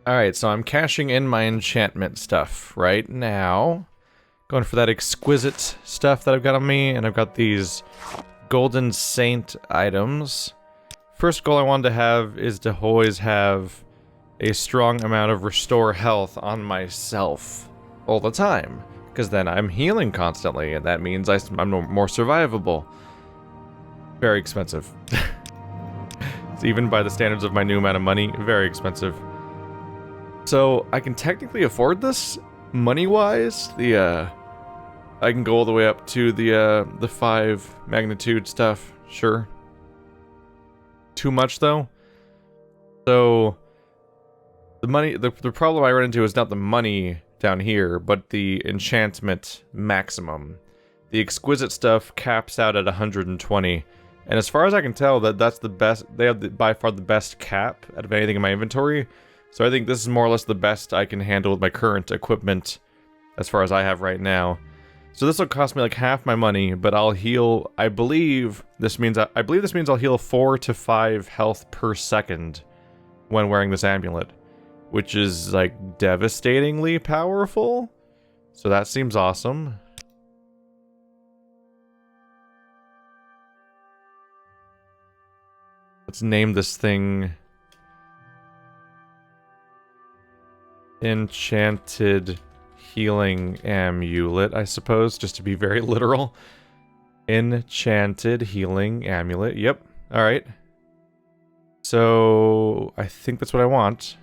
Alright, so I'm cashing in my enchantment stuff right now. Going for that exquisite stuff that I've got on me, and I've got these golden saint items. First goal I wanted to have is to always have a strong amount of restore health on myself all the time, because then I'm healing constantly, and that means I'm more survivable. Very expensive. It's even by the standards of my new amount of money, very expensive. So I can technically afford this money-wise. I can go all the way up to the 5 magnitude stuff, sure. Too much though. So the money, the problem I run into is not the money down here, but the enchantment maximum. The exquisite stuff caps out at 120, and as far as I can tell, that's the best. They have by far the best cap out of anything in my inventory. So I think this is more or less the best I can handle with my current equipment, as far as I have right now. So this will cost me like half my money, but I'll heal. I believe this means I'll heal 4 to 5 health per second when wearing this amulet, which is like devastatingly powerful. So that seems awesome. Let's name this thing Enchanted Healing Amulet, I suppose, just to be very literal. Enchanted Healing Amulet, yep, alright. So, I think that's what I want.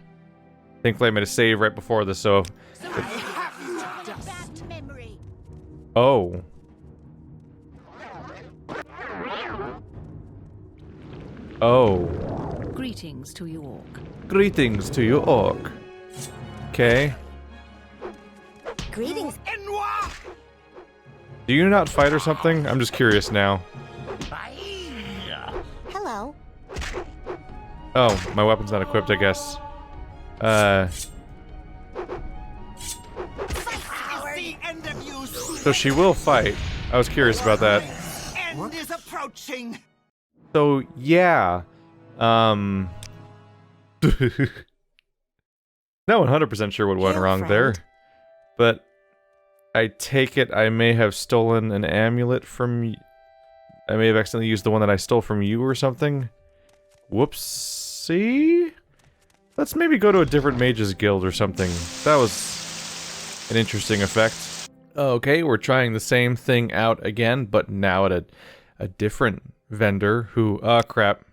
Thankfully I made a save right before this, so... Oh. Oh. Greetings to you, Orc. Greetings to you, Orc. Okay. Greetings. Do you not fight or something? I'm just curious now. Hello. Oh, my weapon's not equipped, I guess. So she will fight. I was curious about that. End is approaching. So, yeah. Not 100% sure what went wrong there. But I take it I may have stolen an amulet from... I may have accidentally used the one that I stole from you or something. Whoopsie? Let's maybe go to a different mage's guild or something. That was an interesting effect. Okay, we're trying the same thing out again, but now at a different vendor who... Oh, crap.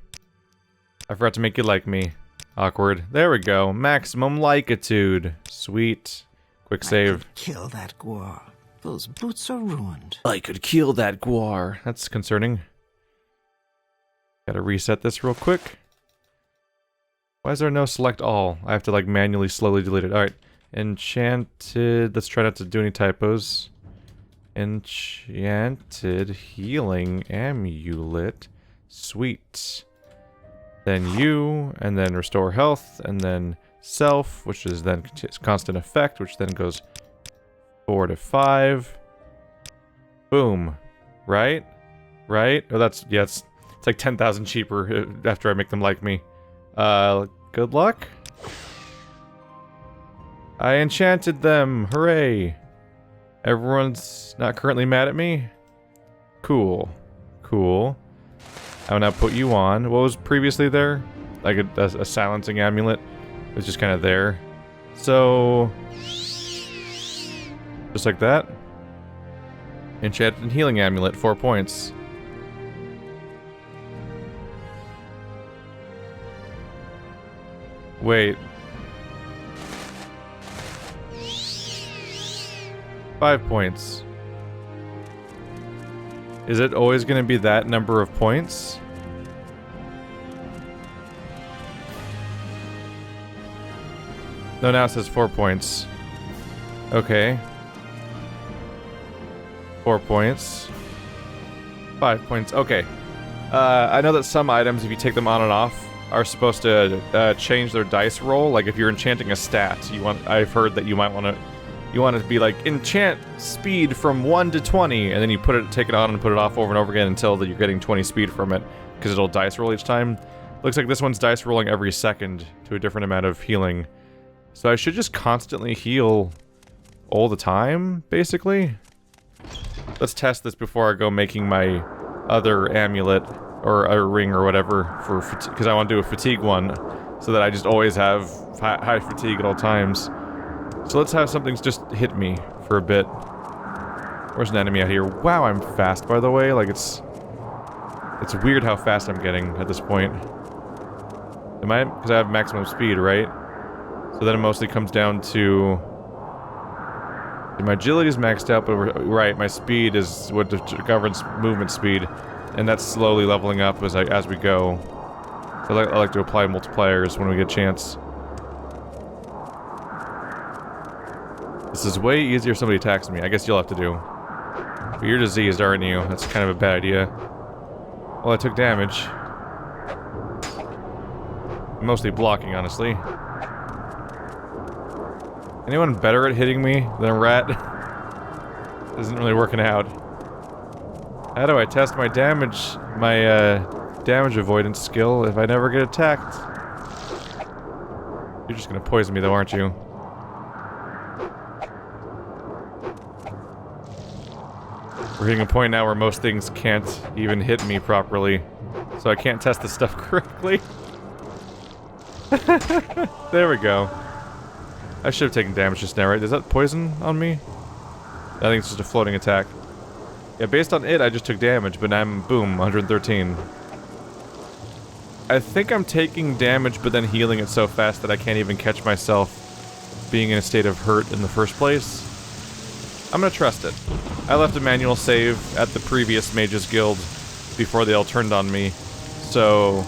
I forgot to make you like me. Awkward. There we go. Maximum likitude. Sweet. Quick save. I could kill that Gwar. Those boots are ruined. I could kill that Gwar. That's concerning. Gotta reset this real quick. Why is there no select all? I have to like manually slowly delete it. Alright. Enchanted. Let's try not to do any typos. Enchanted Healing Amulet. Sweet. Then you, and then restore health, and then self, which is then constant effect, which then goes 4 to 5. Boom. Right? Right? Oh, that's, yeah, it's like 10,000 cheaper after I make them like me. Good luck. I enchanted them. Hooray. Everyone's not currently mad at me? Cool. Cool. I will now put you on. What was previously there? Like a silencing amulet. It was just kind of there. So... just like that. Enchanted Healing Amulet, 4 points. Wait. 5 points. Is it always going to be that number of points? No, now it says 4 points. Okay. 4 points. 5 points. Okay. I know that some items, if you take them on and off, are supposed to change their dice roll. Like if you're enchanting a stat, I've heard that you might want to... You want it to be like, enchant speed from 1 to 20, and then you take it on and put it off over and over again until you're getting 20 speed from it, because it'll dice roll each time. Looks like this one's dice rolling every second to a different amount of healing. So I should just constantly heal all the time, basically. Let's test this before I go making my other amulet, or a ring or whatever, for because I want to do a fatigue one, so that I just always have high fatigue at all times. So let's have something just hit me for a bit. Where's an enemy out here? Wow, I'm fast, by the way. Like, it's weird how fast I'm getting at this point. Am I? Because I have maximum speed, right? So then it mostly comes down to... my agility is maxed out, but right, my speed is what governs movement speed. And that's slowly leveling up as we go. So I like to apply multipliers when we get a chance. This is way easier if somebody attacks me. I guess you'll have to do. But you're diseased, aren't you? That's kind of a bad idea. Well, I took damage. Mostly blocking, honestly. Anyone better at hitting me than a rat? Isn't really working out. How do I test my damage avoidance skill if I never get attacked? You're just gonna poison me though, aren't you? We're hitting a point now where most things can't even hit me properly. So I can't test this stuff correctly. There we go. I should have taken damage just now, right? Is that poison on me? I think it's just a floating attack. Yeah, based on it, I just took damage, but I'm, boom, 113. I think I'm taking damage, but then healing it so fast that I can't even catch myself being in a state of hurt in the first place. I'm gonna trust it. I left a manual save at the previous Mages Guild before they all turned on me, so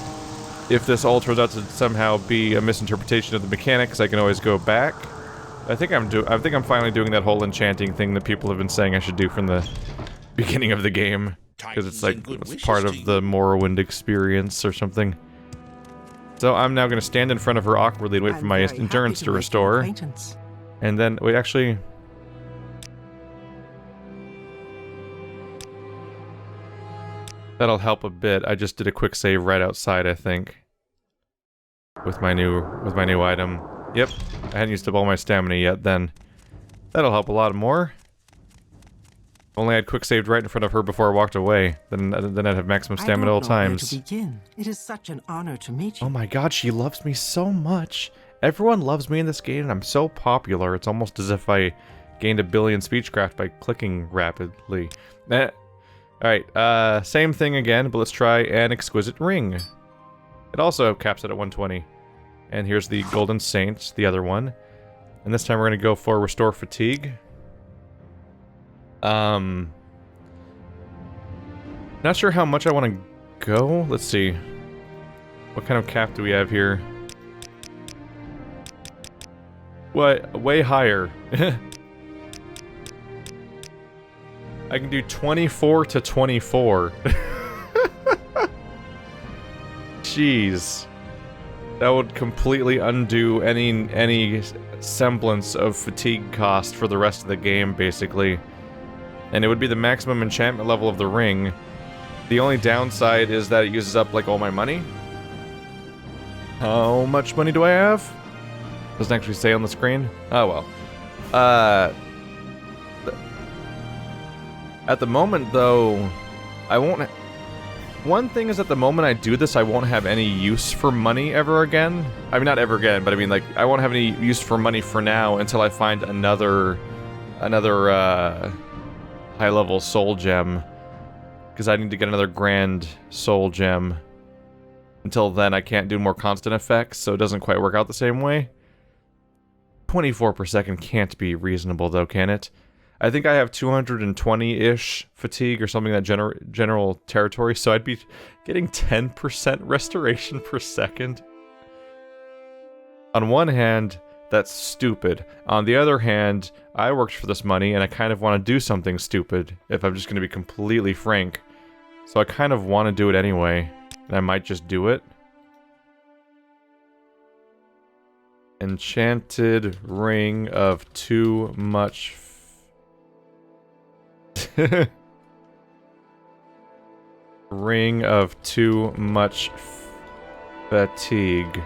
if this all turns out to somehow be a misinterpretation of the mechanics, I can always go back. I think I'm finally doing that whole enchanting thing that people have been saying I should do from the beginning of the game, because it's like it's part of the Morrowind experience or something. So I'm now going to stand in front of her awkwardly and wait for my endurance to restore. And then, wait, actually... that'll help a bit. I just did a quick save right outside, I think. With my new item. Yep, I hadn't used up all my stamina yet then. That'll help a lot more. Only I'd quick saved right in front of her before I walked away. Then I'd have maximum stamina at all times. It is such an honor to meet you. Oh my god, she loves me so much. Everyone loves me in this game and I'm so popular. It's almost as if I gained 1 billion speechcraft by clicking rapidly. Alright, same thing again, but let's try an exquisite ring. It also caps it at 120. And here's the Golden Saint, the other one. And this time we're going to go for Restore Fatigue. Not sure how much I want to go. Let's see. What kind of cap do we have here? What? Way higher. I can do 24 to 24. Jeez. That would completely undo any semblance of fatigue cost for the rest of the game, basically. And it would be the maximum enchantment level of the ring. The only downside is that it uses up, like, all my money. How much money do I have? Doesn't actually say on the screen. Oh, well. At the moment, though, I won't... One thing is, at the moment I do this, I won't have any use for money ever again. I mean, not ever again, but I mean, like, I won't have any use for money for now until I find another high-level soul gem. Because I need to get another grand soul gem. Until then, I can't do more constant effects, so it doesn't quite work out the same way. 24 per second can't be reasonable, though, can it? I think I have 220-ish fatigue or something in that general territory, so I'd be getting 10% restoration per second. On one hand, that's stupid. On the other hand, I worked for this money and I kind of want to do something stupid, if I'm just going to be completely frank. So I kind of want to do it anyway, and I might just do it. Enchanted Ring of Too Much Ring of Too Much Fatigue.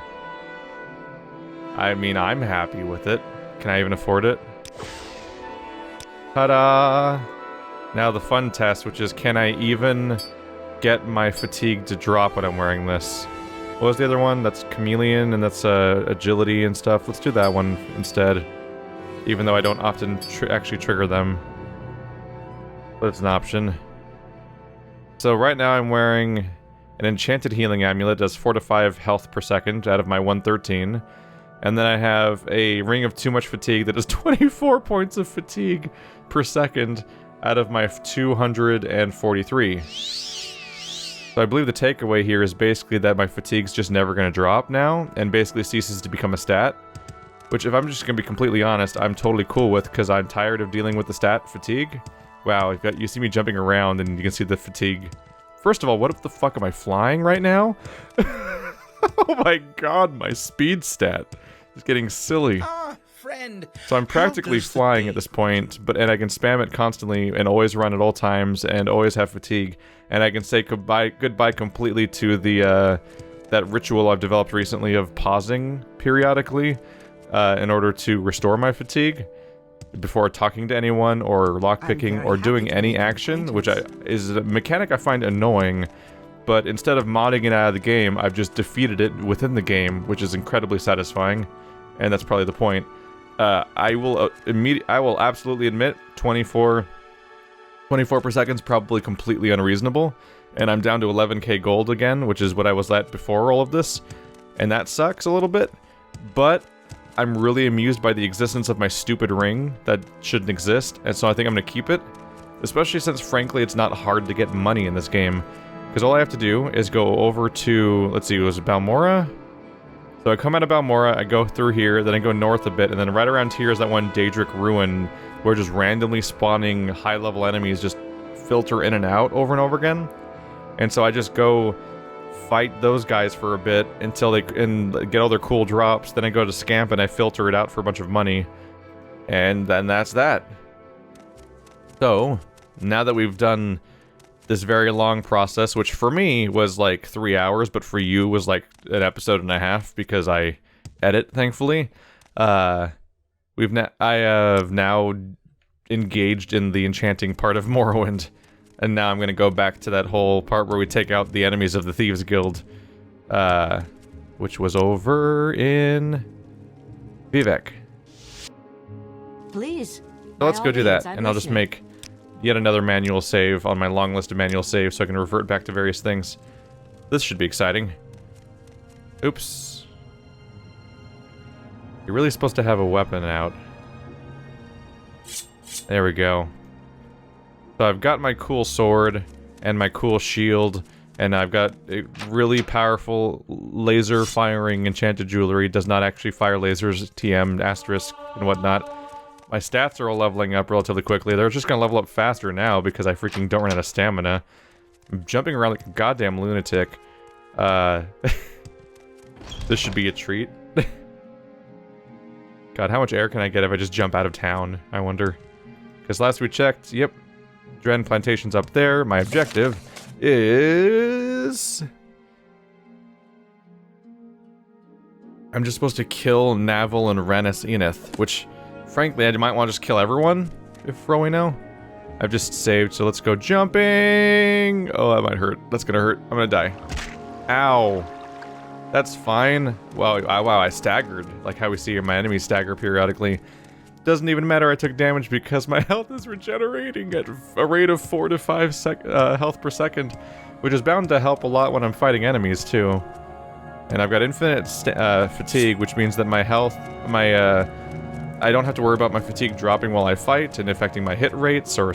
I mean, I'm happy with it. Can I even afford it? Ta-da! Now the fun test, which is, can I even get my fatigue to drop when I'm wearing this? What was the other one? That's chameleon, and that's agility and stuff. Let's do that one instead. Even though I don't often actually trigger them. But it's an option. So right now I'm wearing an enchanted healing amulet. Does 4 to 5 health per second out of my 113. And then I have a ring of too much fatigue that does 24 points of fatigue per second out of my 243. So I believe the takeaway here is basically that my fatigue's just never going to drop now, and basically ceases to become a stat. Which, if I'm just going to be completely honest, I'm totally cool with, because I'm tired of dealing with the stat fatigue. Wow, you see me jumping around and you can see the fatigue. First of all, what the fuck am I flying right now? Oh my god, my speed stat is getting silly. Friend. So I'm practically flying at this point, and I can spam it constantly and always run at all times and always have fatigue. And I can say goodbye completely to the that ritual I've developed recently of pausing periodically in order to restore my fatigue before talking to anyone or lockpicking or doing any action, which is a mechanic I find annoying. But instead of modding it out of the game, I've just defeated it within the game, which is incredibly satisfying, and that's probably the point. I will absolutely admit 24 per second is probably completely unreasonable, and I'm down to 11k gold again, which is what I was at before all of this, and that sucks a little bit. But I'm really amused by the existence of my stupid ring that shouldn't exist, and so I think I'm gonna keep it, especially since frankly it's not hard to get money in this game. Because all I have to do is go over to, let's see, was it Balmora? So I come out of Balmora, I go through here, then I go north a bit, and then right around here is that one Daedric ruin, where just randomly spawning high-level enemies just filter in and out over and over again. And so I just go fight those guys for a bit until they get all their cool drops, then I go to Scamp and I filter it out for a bunch of money. And then that's that. So, now that we've done this very long process, which for me was like 3 hours, but for you was like an episode and a half because I edit, thankfully. I have now engaged in the enchanting part of Morrowind, and now I'm gonna go back to that whole part where we take out the enemies of the Thieves Guild, which was over in Vivek. Please. So let's go do that, and I'll just make yet another manual save on my long list of manual saves so I can revert back to various things. This should be exciting. Oops. You're really supposed to have a weapon out. There we go. So I've got my cool sword and my cool shield, and I've got a really powerful laser firing enchanted jewelry. Does not actually fire lasers, TM, asterisk, and whatnot. My stats are all leveling up relatively quickly. They're just gonna level up faster now because I freaking don't run out of stamina. I'm jumping around like a goddamn lunatic. This should be a treat. God, how much air can I get if I just jump out of town, I wonder? Because last we checked, yep, Dren Plantation's up there. My objective is... I'm just supposed to kill Naval and Renus Enith, which... frankly, I might want to just kill everyone, for all we know. I've just saved, so let's go jumping! Oh, that might hurt. That's gonna hurt. I'm gonna die. Ow. That's fine. Wow, I staggered. Like how we see my enemies stagger periodically. Doesn't even matter I took damage because my health is regenerating at a rate of 4 to 5 health per second, which is bound to help a lot when I'm fighting enemies, too. And I've got infinite fatigue, which means that my health, I don't have to worry about my fatigue dropping while I fight and affecting my hit rates or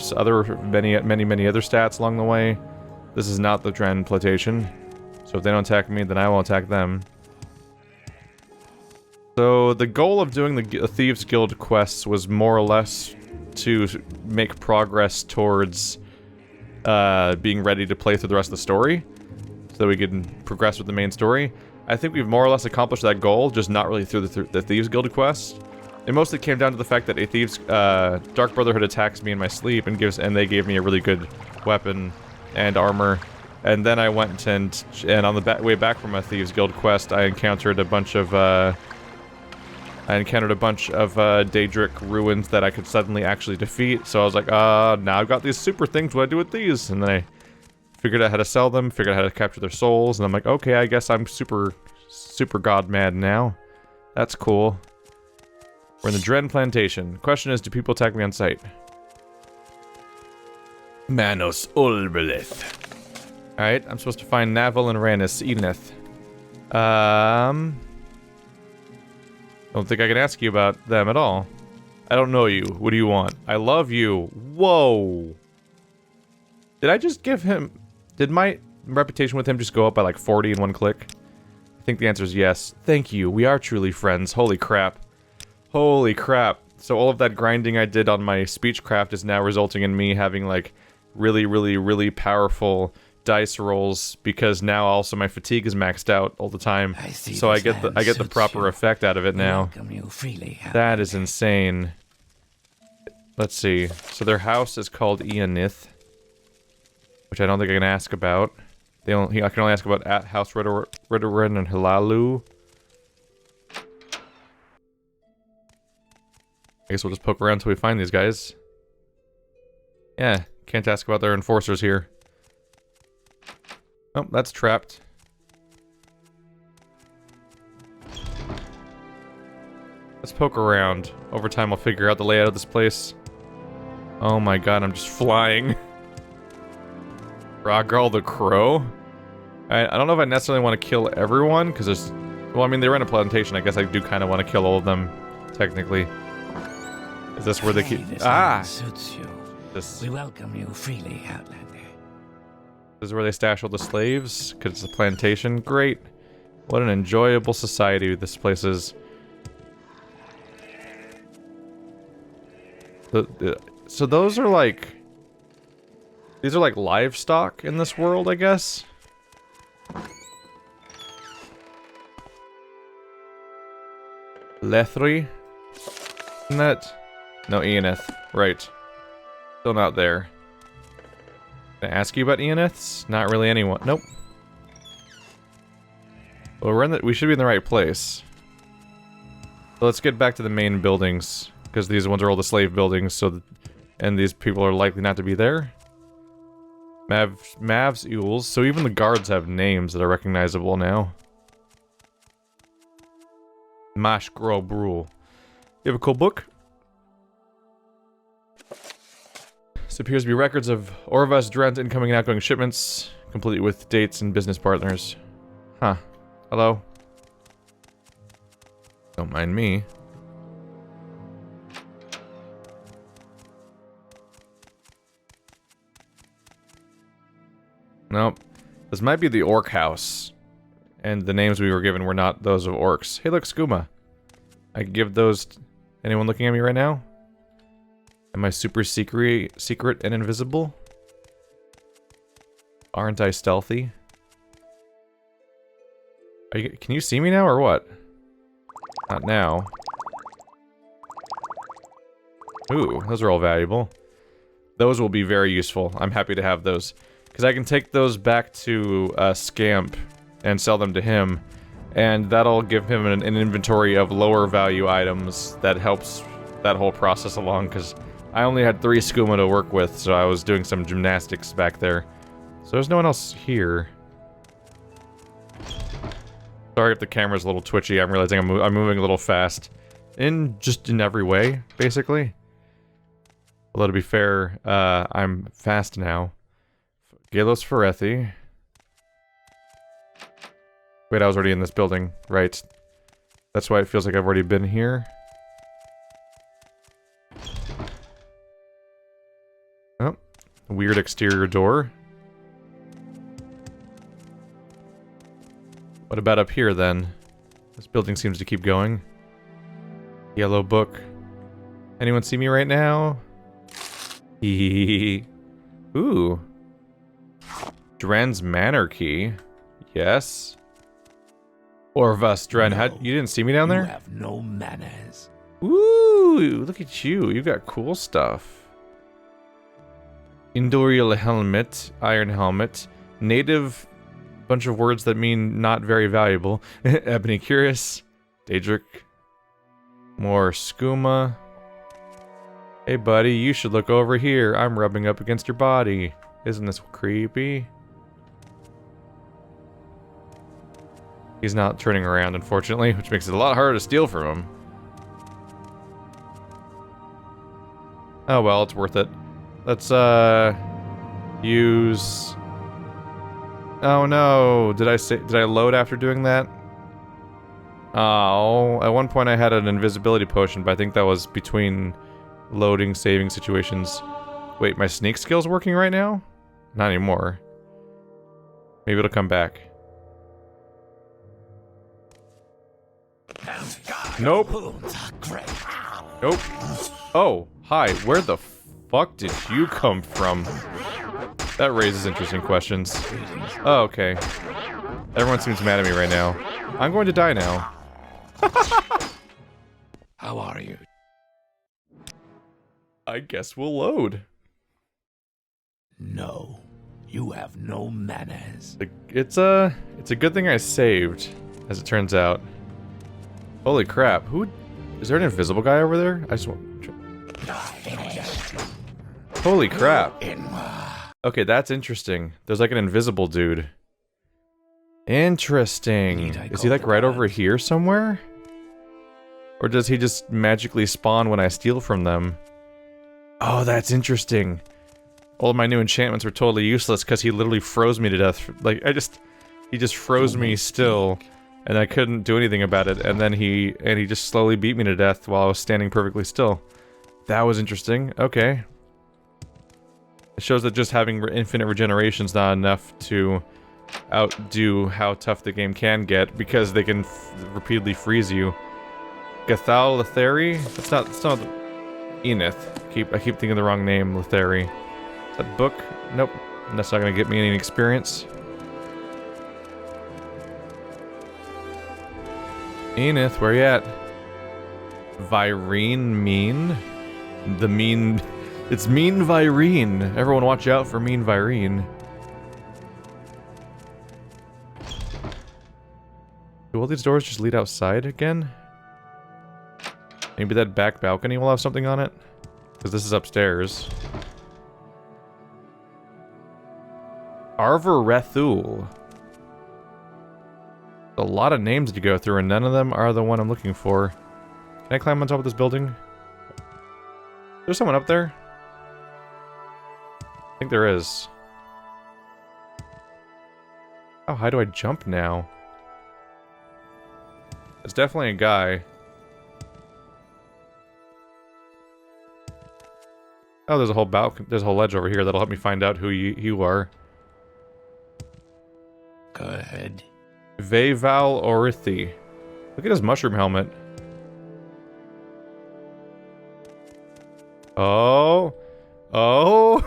many other stats along the way. This is not the Dren Plantation, so if they don't attack me, then I will attack them. So the goal of doing the Thieves Guild quests was more or less to make progress towards being ready to play through the rest of the story, so we can progress with the main story. I think we've more or less accomplished that goal, just not really through the Thieves Guild quests. It mostly came down to the fact that a Thieves, Dark Brotherhood attacks me in my sleep and they gave me a really good weapon and armor. And then I went and on the way back from a Thieves Guild quest, I encountered a bunch of, I encountered a bunch of Daedric ruins that I could suddenly actually defeat, so I was like, now I've got these super things, what do I do with these? And then I figured out how to sell them, figured out how to capture their souls, and I'm like, okay, I guess I'm super god mad now. That's cool. We're in the Dren Plantation. Question is, do people attack me on sight? Manos Ulbelith. Alright, I'm supposed to find Naval and Rannis Eneth. Don't think I can ask you about them at all. I don't know you. What do you want? I love you. Whoa. Did I just give him... Did my reputation with him just go up by like 40 in one click? I think the answer is yes. Thank you. We are truly friends. Holy crap. Holy crap. So all of that grinding I did on my speechcraft is now resulting in me having like really powerful dice rolls, because now also my fatigue is maxed out all the time. So I get the proper effect out of it now. That is insane. Let's see. So their house is called Ianith, which I don't think I can ask about. I can only ask about at House Ridderin and Hilalu. I guess we'll just poke around until we find these guys. Yeah, can't ask about their enforcers here. Oh, that's trapped. Let's poke around. Over time, I'll figure out the layout of this place. Oh my god, I'm just flying. Roggal the Crow? I don't know if I necessarily want to kill everyone, because there's... Well, I mean, they run a plantation. I guess I do kind of want to kill all of them, technically. Is this where they keep... Ah! We welcome you freely, Outlander. This is where they stash all the slaves, because it's a plantation. Great. What an enjoyable society this place is. So those are like... These are like livestock in this world, I guess? Lethri? Isn't that... No, Ianeth. Right. Still not there. Can I ask you about Ianeths? Not really anyone. Nope. Well, we should be in the right place. So let's get back to the main buildings, because these ones are all the slave buildings, and these people are likely not to be there. Mav's Eels. So even the guards have names that are recognizable now. Mash Grow Brule. You have a cool book? This appears to be records of Orvas Drent incoming and outgoing shipments, complete with dates and business partners. Huh. Hello? Don't mind me. Nope. This might be the Orc House. And the names we were given were not those of orcs. Hey look, skooma. I can give those... Anyone looking at me right now? Am I super secret and invisible? Aren't I stealthy? Can you see me now or what? Not now. Ooh, those are all valuable. Those will be very useful. I'm happy to have those. Because I can take those back to Scamp and sell them to him. And that'll give him an inventory of lower value items that helps that whole process along. Because I only had 3 skooma to work with, so I was doing some gymnastics back there. So there's no one else here. Sorry if the camera's a little twitchy. I'm realizing I'm moving a little fast. Just in every way, basically. Although to be fair, I'm fast now. Galos Ferethi. Wait, I was already in this building. Right. That's why it feels like I've already been here. Oh. Weird exterior door. What about up here, then? This building seems to keep going. Yellow book. Anyone see me right now? Hehehe. Ooh. Dren's Manor Key. Yes. Orvas Dren, No, you didn't see me down there? You have no manners. Ooh, look at you. You got cool stuff. Indorial Helmet, Iron Helmet, Native, bunch of words that mean not very valuable. Ebony Curious, Daedric. More skooma. Hey buddy, you should look over here. I'm rubbing up against your body. Isn't this creepy? He's not turning around, unfortunately, which makes it a lot harder to steal from him. Oh well, it's worth it. Let's, use... Oh no, did I load after doing that? Oh, at one point I had an invisibility potion, but I think that was between loading, saving situations. Wait, my sneak skill's working right now? Not anymore. Maybe it'll come back. Nope. Nope. Oh, hi. Where the fuck did you come from? That raises interesting questions. Oh, okay. Everyone seems mad at me right now. I'm going to die now. How are you? I guess we'll load. No. You have no manners. It's a good thing I saved, as it turns out. Holy crap, is there an invisible guy over there? I just want... Holy crap. Okay, that's interesting. There's like an invisible dude. Interesting. Is he like right over here somewhere? Or does he just magically spawn when I steal from them? Oh, that's interesting. All of my new enchantments were totally useless because he literally froze me to death. Like, he just froze me still. And I couldn't do anything about it, and then he just slowly beat me to death while I was standing perfectly still. That was interesting. Okay. It shows that just having infinite regeneration is not enough to outdo how tough the game can get, because they can repeatedly freeze you. Gathal Letheri? It's not Enith. I keep thinking the wrong name, Letheri. Is that book? Nope. That's not gonna get me any experience. Enith, where you at? Virene mean? The mean... It's mean Virene. Everyone watch out for mean Virene. Do all these doors just lead outside again? Maybe that back balcony will have something on it? Because this is upstairs. Arvorethul. A lot of names to go through, and none of them are the one I'm looking for. Can I climb on top of this building? There's someone up there? I think there is. How high do I jump now? It's definitely a guy. Oh, there's a whole there's a whole ledge over here that'll help me find out who you are. Go ahead. Veval Orithi. Look at his mushroom helmet. Oh. Oh. I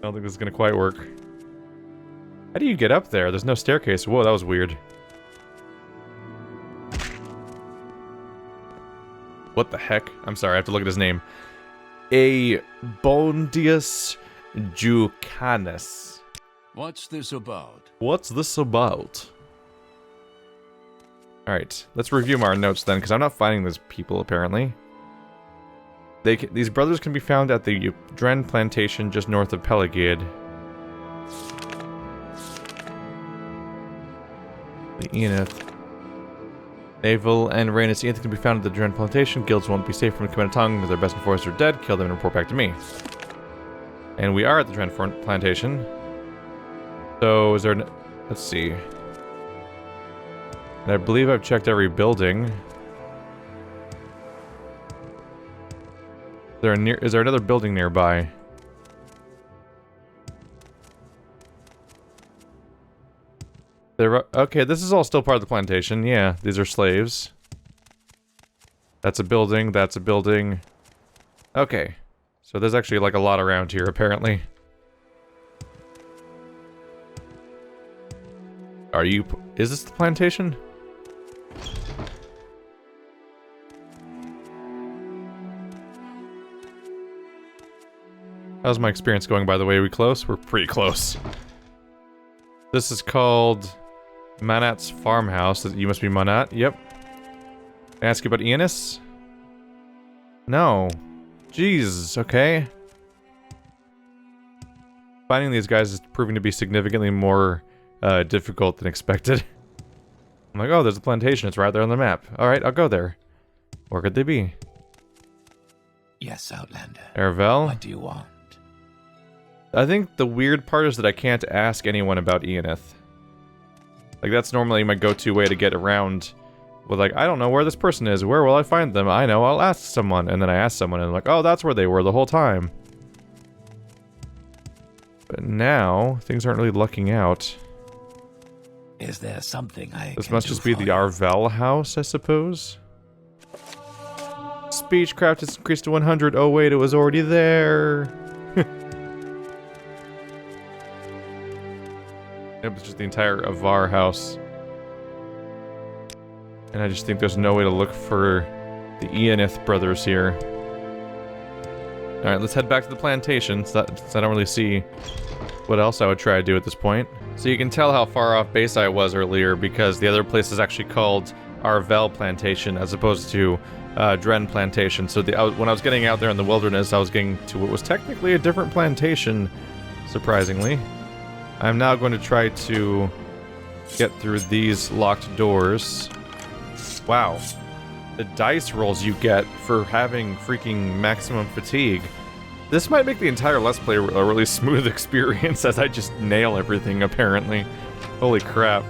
don't think this is gonna quite work. How do you get up there? There's no staircase. Whoa, that was weird. What the heck? I'm sorry, I have to look at his name. Abondius Jucanus. What's this about? What's this about? Alright, let's review our notes then, because I'm not finding these people, apparently. These brothers can be found at the Dren Plantation just north of Peligid. The Enith. Naval and Rhaenys Enith can be found at the Dren Plantation. Guilds won't be safe from the Command Tongue. If their best enforcers are dead, kill them and report back to me. And we are at the Dren Plantation. So, is there an... Let's see. And I believe I've checked every building. Is there another building nearby? Okay, this is all still part of the plantation. Yeah, these are slaves. That's a building, that's a building. Okay. So there's actually like a lot around here, apparently. Is this the plantation? How's my experience going, by the way? Are we close? We're pretty close. This is called Manat's Farmhouse. You must be Manat? Yep. Can I ask you about Enos? No. Jeez, okay. Finding these guys is proving to be significantly more difficult than expected. I'm like, oh, there's a plantation. It's right there on the map. Alright, I'll go there. Where could they be? Yes, Outlander. Arvel? What do you want? I think the weird part is that I can't ask anyone about Eonith. Like, that's normally my go-to way to get around with, like, I don't know where this person is. Where will I find them? I know, I'll ask someone. And then I ask someone, and I'm like, oh, that's where they were the whole time. But now, things aren't really lucking out. Is there something I This can must do just be for the you? Arvel house, I suppose. Speechcraft is increased to 100. Oh wait, it was already there. It was just the entire Avar house. And I just think there's no way to look for the Eonith brothers here. Alright, let's head back to the plantation, since I don't really see what else I would try to do at this point. So you can tell how far off base I was earlier, because the other place is actually called Arvel Plantation, as opposed to Dren Plantation. So when I was getting out there in the wilderness, I was getting to what was technically a different plantation, surprisingly. I'm now going to try to get through these locked doors. Wow. The dice rolls you get for having freaking maximum fatigue. This might make the entire Let's Play a really smooth experience as I just nail everything, apparently. Holy crap.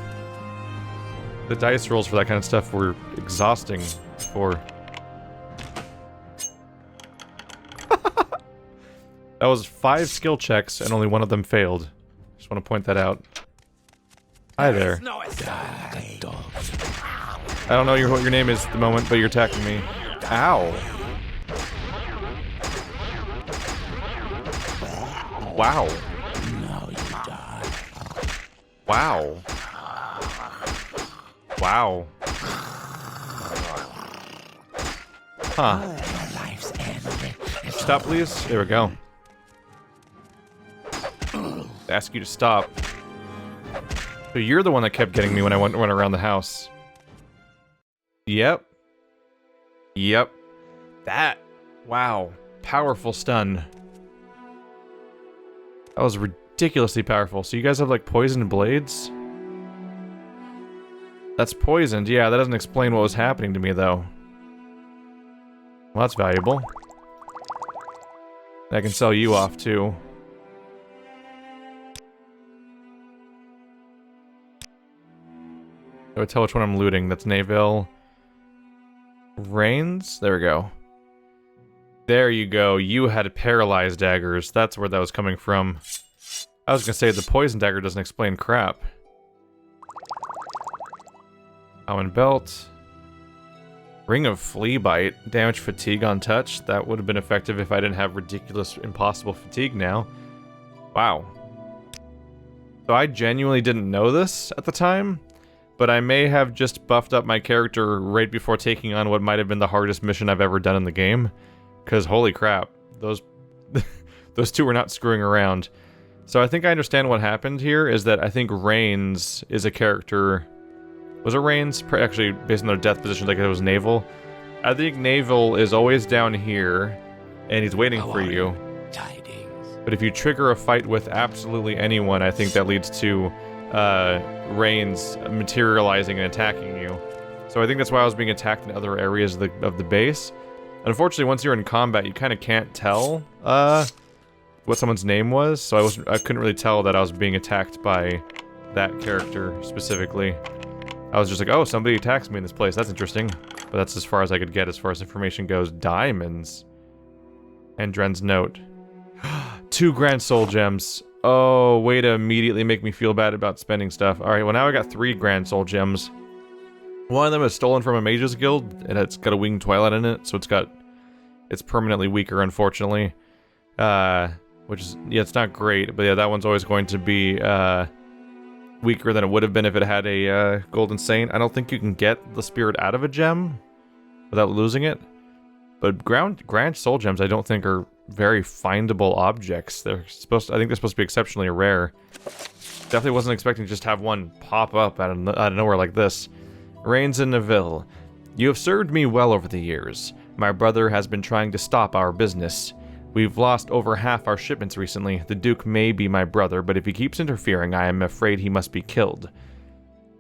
The dice rolls for that kind of stuff were exhausting before. That was 5 skill checks and only one of them failed. Just want to point that out. Hi there. I don't know what your name is at the moment, but you're attacking me. Ow. Wow. Now you die. Wow. Wow. Huh. Your life's ended. Stop, please. There we go. Ask you to stop. So you're the one that kept getting me when I went around the house. Yep. Yep. That. Wow. Powerful stun. That was ridiculously powerful. So you guys have, like, poisoned blades? That's poisoned. Yeah, that doesn't explain what was happening to me, though. Well, that's valuable. I can sell you off, too. I would tell which one I'm looting. That's Naville. Reigns? There we go. There you go. You had paralyzed daggers. That's where that was coming from. I was gonna say the poison dagger doesn't explain crap. Common belt. Ring of flea bite. Damage fatigue on touch. That would have been effective if I didn't have ridiculous impossible fatigue now. Wow. So I genuinely didn't know this at the time, but I may have just buffed up my character right before taking on what might have been the hardest mission I've ever done in the game. Because holy crap, those two were not screwing around. So I think I understand what happened here, is that I think Reigns is a character... Was it Reigns? Actually, based on their death position, like it was Naval. I think Naval is always down here, and he's waiting for you. Tidings. But if you trigger a fight with absolutely anyone, I think that leads to Reigns materializing and attacking you. So I think that's why I was being attacked in other areas of the base. Unfortunately, once you're in combat, you kind of can't tell what someone's name was, so I couldn't really tell that I was being attacked by that character specifically. I was just like, oh, somebody attacks me in this place. That's interesting. But that's as far as I could get as far as information goes. Diamonds. And Dren's note. 2 Grand Soul Gems. Oh, way to immediately make me feel bad about spending stuff. Alright, well now I got 3 Grand Soul Gems. One of them is stolen from a Mage's Guild, and it's got a Winged Twilight in it, so it's permanently weaker, unfortunately. Which is, yeah, it's not great, but yeah, that one's always going to be, weaker than it would have been if it had a Golden Saint. I don't think you can get the spirit out of a gem without losing it. But Grand Soul Gems I don't think are very findable objects. I think they're supposed to be exceptionally rare. Definitely wasn't expecting to just have one pop up out of nowhere like this. Reigns in Naville. You have served me well over the years. My brother has been trying to stop our business. We've lost over half our shipments recently. The Duke may be my brother, but if he keeps interfering, I am afraid he must be killed.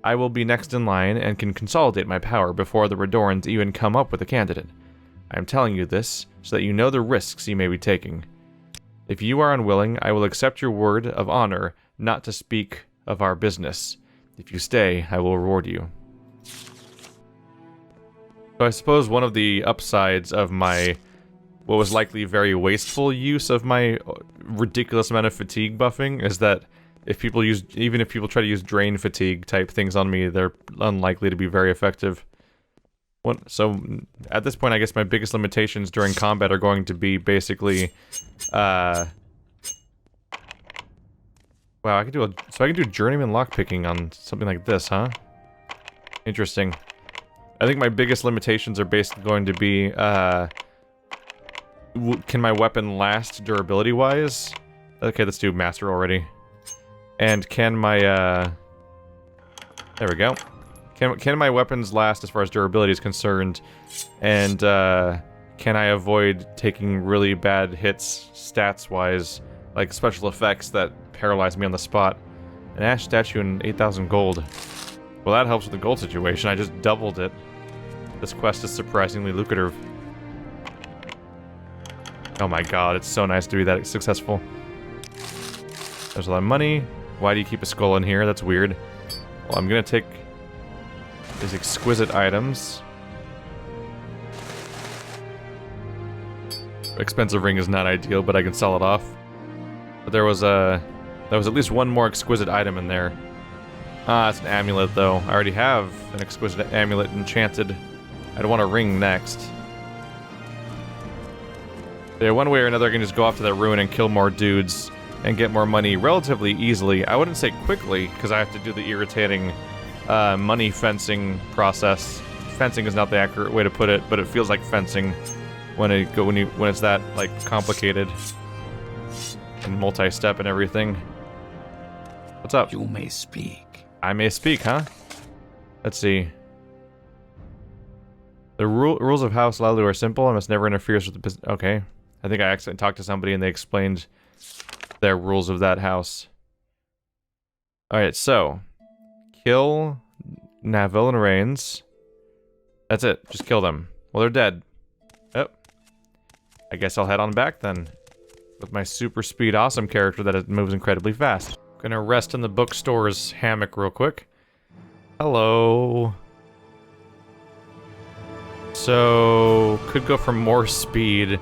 I will be next in line and can consolidate my power before the Redorans even come up with a candidate. I am telling you this so that you know the risks you may be taking. If you are unwilling, I will accept your word of honor not to speak of our business. If you stay, I will reward you. So I suppose one of the upsides of my, what was likely very wasteful use of my ridiculous amount of fatigue buffing is that if people use, even if people try to use drain fatigue type things on me, they're unlikely to be very effective. So at this point, I guess my biggest limitations during combat are going to be basically, wow, I can do journeyman lockpicking on something like this, huh? Interesting. I think my biggest limitations are basically going to be, can my weapon last durability-wise? Okay, let's do master already. And can my, there we go. Can my weapons last as far as durability is concerned? And, can I avoid taking really bad hits stats-wise, like special effects that paralyze me on the spot? An ash statue and 8,000 gold. Well, that helps with the gold situation. I just doubled it. This quest is surprisingly lucrative. Oh my god, it's so nice to be that successful. There's a lot of money. Why do you keep a skull in here? That's weird. Well, I'm gonna take these exquisite items. Expensive ring is not ideal, but I can sell it off. But there was at least one more exquisite item in there. Ah, it's an amulet though. I already have an exquisite amulet enchanted. I'd want a ring next. Yeah, one way or another I can just go off to that ruin and kill more dudes and get more money relatively easily. I wouldn't say quickly, because I have to do the irritating money fencing process. Fencing is not the accurate way to put it, but it feels like fencing when it's that like complicated and multi-step and everything. What's up? You may speak. I may speak, huh? Let's see. The rules of House Lalu are simple. I must never interfere with the business. Okay. I think I accidentally talked to somebody and they explained their rules of that house. Alright, so. Kill Naville and Reigns. That's it. Just kill them. Well, they're dead. Oh. I guess I'll head on back then. With my super speed awesome character that moves incredibly fast. Gonna rest in the bookstore's hammock real quick. Hello. So, could go for more speed,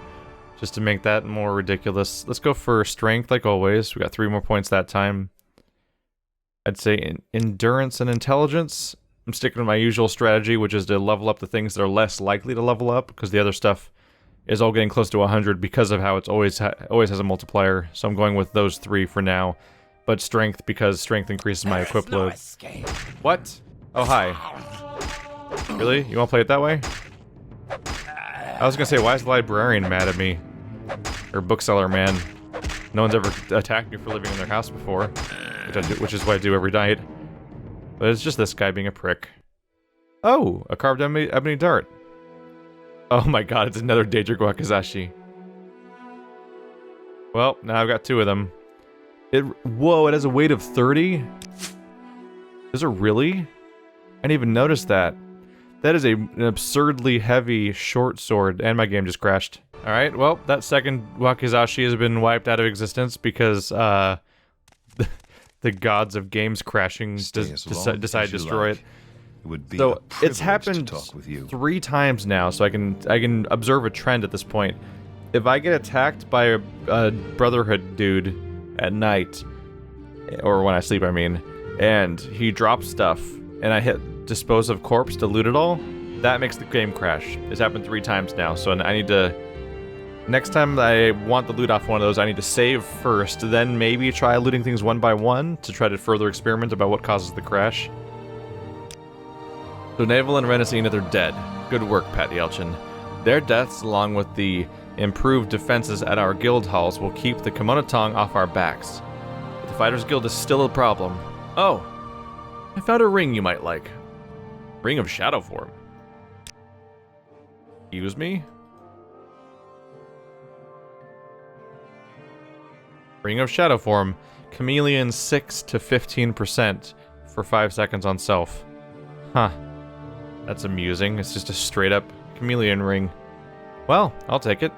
just to make that more ridiculous. Let's go for strength, like always. We got 3 more points that time. I'd say endurance and intelligence. I'm sticking to my usual strategy, which is to level up the things that are less likely to level up, because the other stuff is all getting close to 100 because of how it's always has a multiplier. So I'm going with those 3 for now. But strength, because strength increases my equip load. What? Oh, hi. Really? You want to play it that way? I was gonna say, why is the librarian mad at me? Or bookseller man. No one's ever attacked me for living in their house before. Which is what I do every night. But it's just this guy being a prick. Oh! A carved ebony dart. Oh my god, it's another Daedric Wakizashi. Well, now I've got 2 of them. Whoa, it has a weight of 30? Is it really? I didn't even notice that. That is an absurdly heavy short sword, and my game just crashed. Alright, well, that second Wakizashi has been wiped out of existence because, the gods of games crashing decided to destroy it. So, it's happened 3 times now, so I can observe a trend at this point. If I get attacked by a Brotherhood dude at night, or when I sleep, I mean, and he drops stuff, and I hit dispose of corpse to loot it all, that makes the game crash. It's happened 3 times now, so I need to... Next time I want the loot off one of those, I need to save first, then maybe try looting things one by one to try to further experiment about what causes the crash. So Naval and Renacina, they're dead. Good work, Pat Yelchin. Their deaths, along with the improved defenses at our guild halls, will keep the Kemonotong off our backs. But the Fighters Guild is still a problem. Oh! I found a ring you might like. Ring of Shadow Form. Excuse me? Ring of Shadow Form. Chameleon 6 to 15% for 5 seconds on self. Huh. That's amusing. It's just a straight up chameleon ring. Well, I'll take it.